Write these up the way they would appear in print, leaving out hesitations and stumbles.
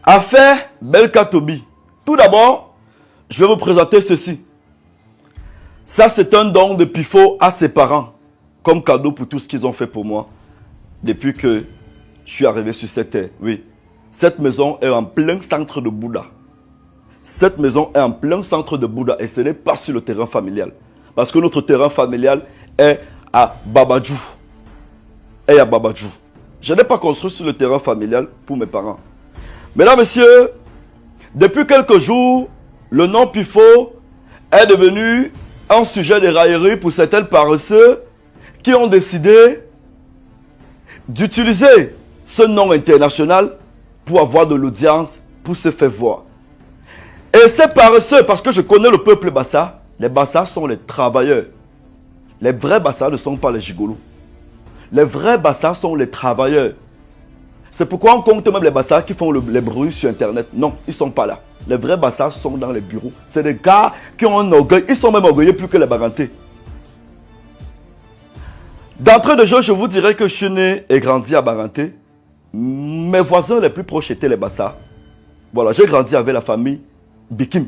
Affaire Belka Tobi. Tout d'abord, je vais vous présenter ceci. Ça, c'est un don de Pifo à ses parents, comme cadeau pour tout ce qu'ils ont fait pour moi depuis que je suis arrivé sur cette terre. Oui, cette maison est en plein centre de Bouddha. Cette maison est en plein centre de Bouddha et ce n'est pas sur le terrain familial. Parce que notre terrain familial est à Babadjou. Et à Babadjou. Je n'ai pas construit sur le terrain familial pour mes parents. Mesdames, messieurs, depuis quelques jours, le nom Pifo est devenu un sujet de raillerie pour certains paresseux qui ont décidé d'utiliser ce nom international pour avoir de l'audience, pour se faire voir. Et ces paresseux, parce que je connais le peuple Bassa, les Bassa sont les travailleurs. Les vrais Bassa ne sont pas les gigolos. Les vrais Bassa sont les travailleurs. C'est pourquoi on compte même les Bassa qui font les bruits sur Internet. Non, ils ne sont pas là. Les vrais Bassa sont dans les bureaux. C'est des gars qui ont un orgueil. Ils sont même orgueilleux plus que les Bagantés. D'entrée de jeu, je vous dirais que je suis né et grandi à Baganté. Mes voisins les plus proches étaient les Bassa. Voilà, j'ai grandi avec la famille Bikim.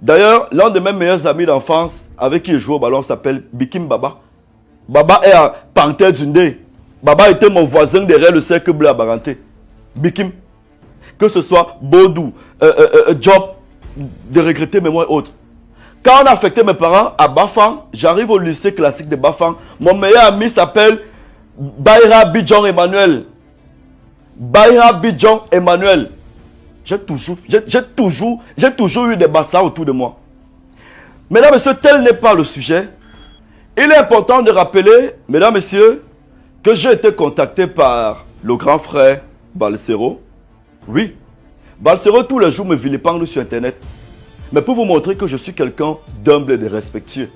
D'ailleurs, l'un de mes meilleurs amis d'enfance avec qui je joue au ballon s'appelle Bikim Baba. Baba est à Panthère Dundé. Baba était mon voisin derrière le cercle bleu à Baganté. Bikim. Que ce soit Bodou, Job, de regretter mémoire et autres. Quand on a affecté mes parents à Bafang, j'arrive au lycée classique de Bafang. Mon meilleur ami s'appelle Bayra Bidjon Emmanuel. Bayra Bidjon Emmanuel. J'ai toujours eu des bassas autour de moi. Mesdames, messieurs, tel n'est pas le sujet. Il est important de rappeler, mesdames, messieurs, que j'ai été contacté par le grand frère Balsero. Oui, Balsero tous les jours me vilipende sur Internet. Mais pour vous montrer que je suis quelqu'un d'humble et de respectueux,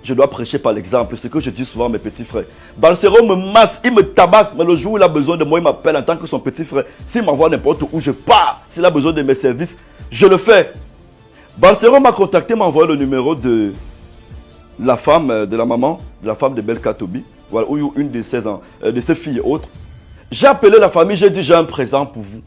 je dois prêcher par l'exemple, ce que je dis souvent à mes petits frères. Balsero me masse, il me tabasse, mais le jour où il a besoin de moi, il m'appelle en tant que son petit frère. S'il m'envoie n'importe où, je pars. S'il a besoin de mes services, je le fais. Balsero m'a contacté, m'a envoyé le numéro de la femme, de la maman, de la femme de Belka Tobi, voilà, ou une de ses filles et autres. J'ai appelé la famille, j'ai dit j'ai un présent pour vous.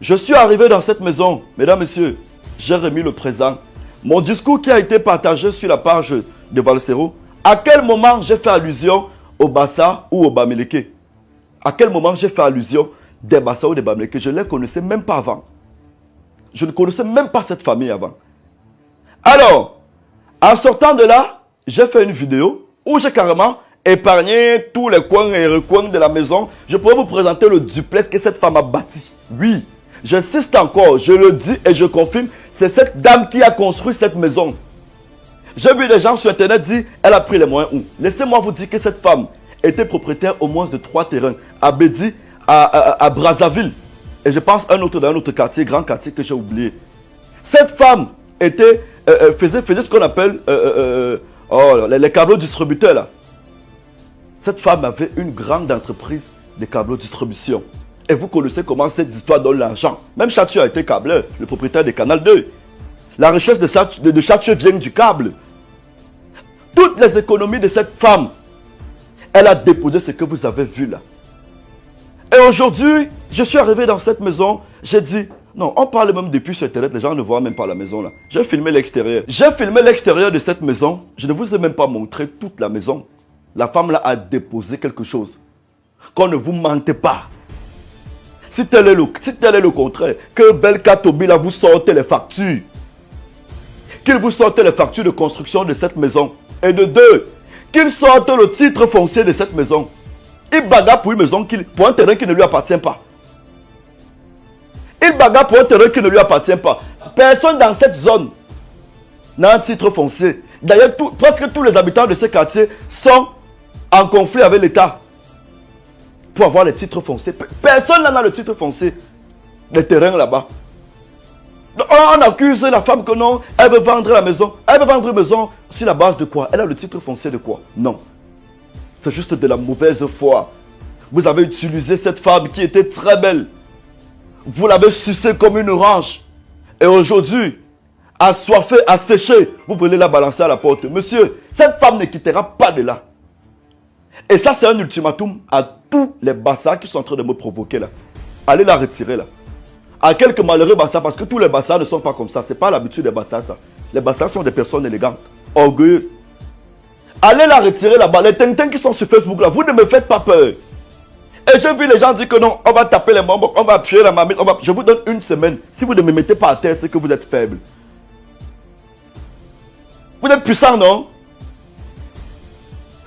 Je suis arrivé dans cette maison, mesdames, messieurs, j'ai remis le présent. Mon discours qui a été partagé sur la page de Balsero, à quel moment j'ai fait allusion au Bassa ou au Bamileke? À quel moment j'ai fait allusion des Bassa ou des Bamileke? Je ne les connaissais même pas avant. Je ne connaissais même pas cette famille avant. Alors, en sortant de là, j'ai fait une vidéo où j'ai carrément épargné tous les coins et recoins de la maison. Je pourrais vous présenter le duplex que cette femme a bâti. Oui, j'insiste encore, je le dis et je confirme, c'est cette dame qui a construit cette maison. J'ai vu des gens sur Internet dire, elle a pris les moyens où? Laissez-moi vous dire que cette femme était propriétaire au moins de 3 terrains. À Bédi, à Brazzaville. Et je pense un autre dans un autre quartier, grand quartier que j'ai oublié. Cette femme faisait ce qu'on appelle les câbles distributeurs là. Cette femme avait une grande entreprise de câbles distribution. Et vous connaissez comment cette histoire donne l'argent. Même Chatieu a été câbleur, le propriétaire de Canal 2. La richesse de Chatieu vient du câble. Toutes les économies de cette femme, elle a déposé ce que vous avez vu là. Et aujourd'hui, je suis arrivé dans cette maison, j'ai dit, non, on parle même depuis sur Internet, les gens ne voient même pas la maison là. J'ai filmé l'extérieur. J'ai filmé l'extérieur de cette maison. Je ne vous ai même pas montré toute la maison. La femme là a déposé quelque chose. Qu'on ne vous mentez pas. Si tel est le contraire, que Belka Tobi là vous sortez les factures. Qu'il vous sorte les factures de construction de cette maison. Et de deux, qu'il sorte le titre foncier de cette maison. Il bagarre pour une maison, pour un terrain qui ne lui appartient pas. Il bagarre pour un terrain qui ne lui appartient pas. Personne dans cette zone n'a un titre foncier. D'ailleurs, presque tous les habitants de ce quartier sont en conflit avec l'État pour avoir les titres fonciers. Personne n'a le titre foncier des terrains là-bas. On accuse la femme que non, elle veut vendre la maison. Elle veut vendre une maison sur la base de quoi? Elle a le titre foncier de quoi? Non. C'est juste de la mauvaise foi. Vous avez utilisé cette femme qui était très belle. Vous l'avez sucée comme une orange. Et aujourd'hui, assoiffée, asséchée, vous voulez la balancer à la porte. Monsieur, cette femme ne quittera pas de là. Et ça, c'est un ultimatum à tous les bassards qui sont en train de me provoquer là. Allez la retirer là. à quelques malheureux Bassa, parce que tous les Bassa ne sont pas comme ça. Ce n'est pas l'habitude des Bassa, ça. Les Bassa sont des personnes élégantes, orgueilleuses. Allez la retirer là-bas. Les Tintin qui sont sur Facebook là, vous ne me faites pas peur. Et j'ai vu les gens dire que non, on va taper les membres, on va appuyer la mamie. Je vous donne une semaine. Si vous ne me mettez pas à terre, c'est que vous êtes faible. Vous êtes puissant, non?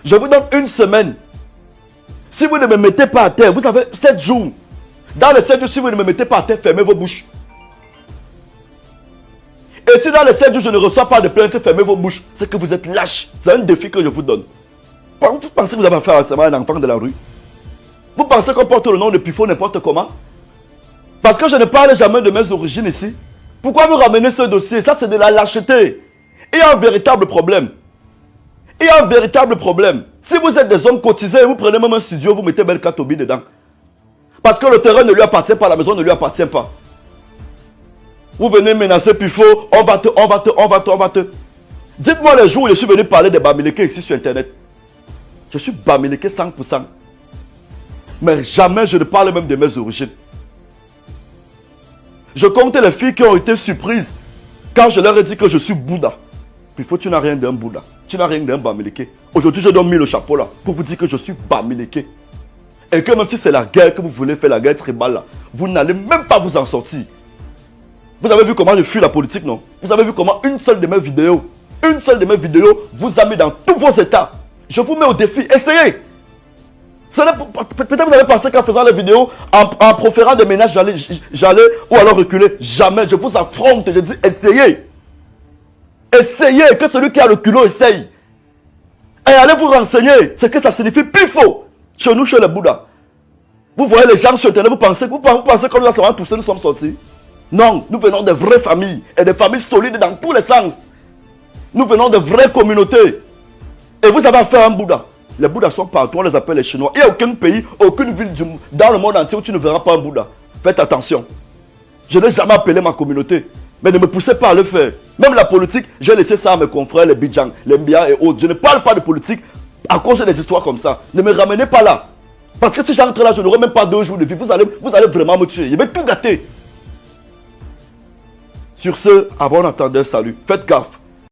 Je vous donne une semaine. Si vous ne me mettez pas à terre, vous avez 7 jours. Dans les 7 jours, si vous ne me mettez pas à terre, fermez vos bouches. Et si dans les 7 jours, je ne reçois pas de plainte, fermez vos bouches. C'est que vous êtes lâche. C'est un défi que je vous donne. Vous pensez que vous avez affaire à un enfant de la rue? Vous pensez qu'on porte le nom de Pifo n'importe comment? Parce que je ne parle jamais de mes origines ici. Pourquoi vous ramenez ce dossier? Ça, c'est de la lâcheté. Il y a un véritable problème. Il y a un véritable problème. Si vous êtes des hommes cotisés, vous prenez même un studio, vous mettez Bel Katobi dedans. Parce que le terrain ne lui appartient pas, la maison ne lui appartient pas. Vous venez menacer Pifo, on va te. Dites-moi les jours où je suis venu parler des Bamileke ici sur Internet. Je suis Bamileke 100%. Mais jamais je ne parle même de mes origines. Je compte les filles qui ont été surprises quand je leur ai dit que je suis Bouddha. Pifo, tu n'as rien d'un Bouddha. Tu n'as rien d'un Bamileke. Aujourd'hui, je donne mis le chapeau là pour vous dire que je suis Bamileke. Et que même si c'est la guerre que vous voulez faire, la guerre tribale là, vous n'allez même pas vous en sortir. Vous avez vu comment je fuis la politique, non? Vous avez vu comment une seule de mes vidéos vous a mis dans tous vos états. Je vous mets au défi, essayez. Peut-être vous avez pensé qu'en faisant les vidéos, en proférant des ménages, j'allais ou alors reculer. Jamais, je vous affronte, je dis essayez. Essayez, que celui qui a le culot essaye. Et allez vous renseigner ce que ça signifie Pifo. Chez nous, chez les Bouddhas. Vous voyez les gens sur Internet, vous pensez qu'on nous a seulement tous nous sommes sortis? Non, nous venons de vraies familles. Et des familles solides dans tous les sens. Nous venons de vraies communautés. Et vous avez affaire à un Bouddha. Les Bouddhas sont partout, on les appelle les Chinois. Il n'y a aucun pays, aucune ville dans le monde entier où tu ne verras pas un Bouddha. Faites attention. Je n'ai jamais appelé ma communauté. Mais ne me poussez pas à le faire. Même la politique, j'ai laissé ça à mes confrères, les Bidjang, les Mbia et autres. Je ne parle pas de politique à cause des histoires comme ça. Ne me ramenez pas là. Parce que si j'entre là, je n'aurai même pas 2 jours de vie. Vous allez vraiment me tuer. Je vais tout gâter. Sur ce, à bon entendeur, salut. Faites gaffe.